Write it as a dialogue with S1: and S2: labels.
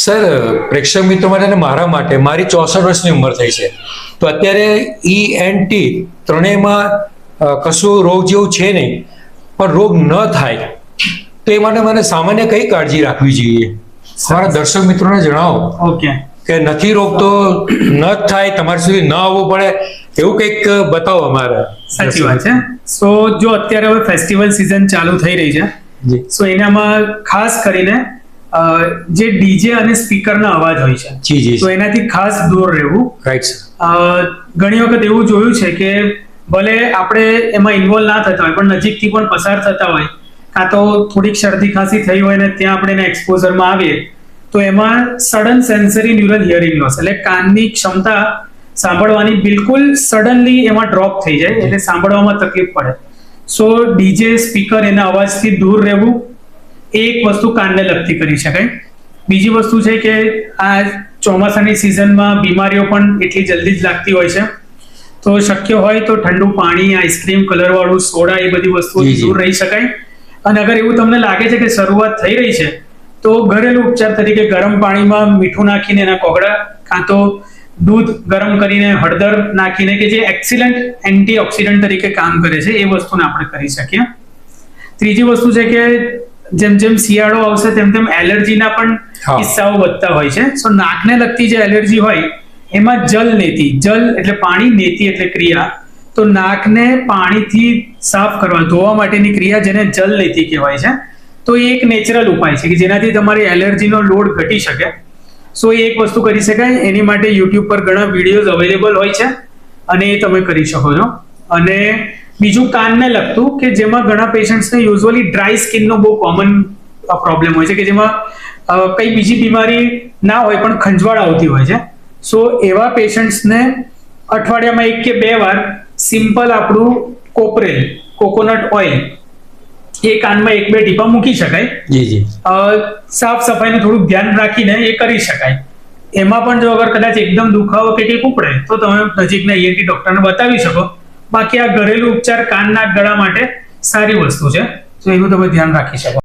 S1: Sir, પ્રેક્ષક મિત્રો માટે અને મારા માટે મારી 64 વર્ષની ઉંમર થઈ છે, તો અત્યારે ENT ત્રણેયમાં કશું રોગ જેવું છે નહીં, પણ રોગ ન થાય તો એ માટે મને સામાન્ય કઈ કાળજી રાખવી જોઈએ? મારા દર્શક મિત્રોને જણાવો.
S2: ઓકે,
S1: કે નથી રોગ તો ન જ થાય, તમારી સુધી ન આવવું પડે, એવું કંઈક બતાવો અમારે.
S2: સાચી વાત છે. સો જો અત્યારે હવે ફેસ્ટિવલ સિઝન ચાલુ થઈ રહી છે,
S1: જી
S2: સો એનામાં ખાસ કરીને જે ડીજે અને સ્પીકરના અવાજ હોય છે,
S1: જી જી
S2: તો એનાથી ખાસ દૂર રહેવું.
S1: Right sir.
S2: ઘણી વખત એવું જોયું છે કે ભલે આપણે એમાં ઇન્વોલ્વ ના થતા હોય, પણ નજીકથી પણ પસાર થતા હોય, કાં તો થોડીક શરદી ખાંસી થઈ હોય ને ત્યાં આપણે એના એક્સપોઝરમાં આવીએ, તો એમાં sudden sensory neural hearing loss, એટલે કાનની ક્ષમતા સાંભળવાની બિલકુલ સડનલી એમાં ડ્રોપ થઈ જાય, એટલે સાંભળવામાં તકલીફ પડે. સો ડીજે સ્પીકર એના અવાજથી દૂર રહેવું એ એક વસ્તુ કાનને લગતી કરી શકાય. બીજી વસ્તુ છે કે આ ચોમાસાની સિઝનમાં બીમારીઓ પણ એટલી જલ્દી જ લાગતી હોય છે, તો શક્ય હોય તો ઠંડુ પાણી, આઈસ્ક્રીમ, કલરવાળું સોડા, એ બધી વસ્તુઓથી દૂર રહી શકાય. અને અગર એવું તમને લાગે છે કે શરૂઆત થઈ રહી છે, તો ઘરેલું ઉપચાર તરીકે ગરમ પાણીમાં મીઠું નાખીને એના કોગળા, કાં તો દૂધ ગરમ કરીને હળદર નાખીને, કે જે એક્સિલન્ટ એન્ટીઓક્સિડન્ટ તરીકે કામ કરે છે, એ વસ્તુને આપણે કરી શકીએ. ત્રીજી વસ્તુ છે કે જેમ જેમ શિયાળો આવશે તેમ તેમ એલર્જીના પણ કિસ્સાઓ વધતા હોય છે. સો નાકને લગતી જે એલર્જી હોય એમાં જલ એટલે પાણી, નેતિ એટલે ક્રિયા. તો નાકને પાણીથી સાફ કરવા, ધોવા માટેની ક્રિયા, જેને જલ નેતિ કહેવાય છે, તો એ એક નેચરલ ઉપાય છે કે જેનાથી તમારી એલર્જીનો લોડ ઘટી શકે. સો એ એક વસ્તુ કરી શકાય. એની માટે યુટ્યુબ પર ઘણા વિડીયોઝ અવેલેબલ હોય છે અને એ તમે કરી શકો છો. અને બીજું કાનને લગતું કે જેમાં ઘણા પેશન્ટ્સને યુઝ્યુઅલી ડ્રાય સ્કિનનો બહુ કોમન પ્રોબ્લેમ હોય છે, કે જેમાં કઈ બીજી બીમારી ના હોય પણ ખંજવાળ આવતી હોય છે. સો એવા પેશન્ટ્સને અઠવાડિયામાં 1 કે 2 વાર સિમ્પલ આપણું કોપરેલ, કોકોનટ ઓઇલ, એ કાનમાં 1-2 ટીપા મૂકી શકાય.
S1: જી જી.
S2: સાફ સફાઈનું થોડુંક ધ્યાન રાખીને એ કરી શકાય. એમાં પણ જો અગર કદાચ એકદમ દુખાવો કે કંઈક ઉપડે તો તમે નજીકના ENT ડોક્ટરને બતાવી શકો. બાકી આ ઘરેલું ઉપચાર કાનના ગળા માટે સારી વસ્તુ છે, તો એનું તમે ધ્યાન રાખી શકો.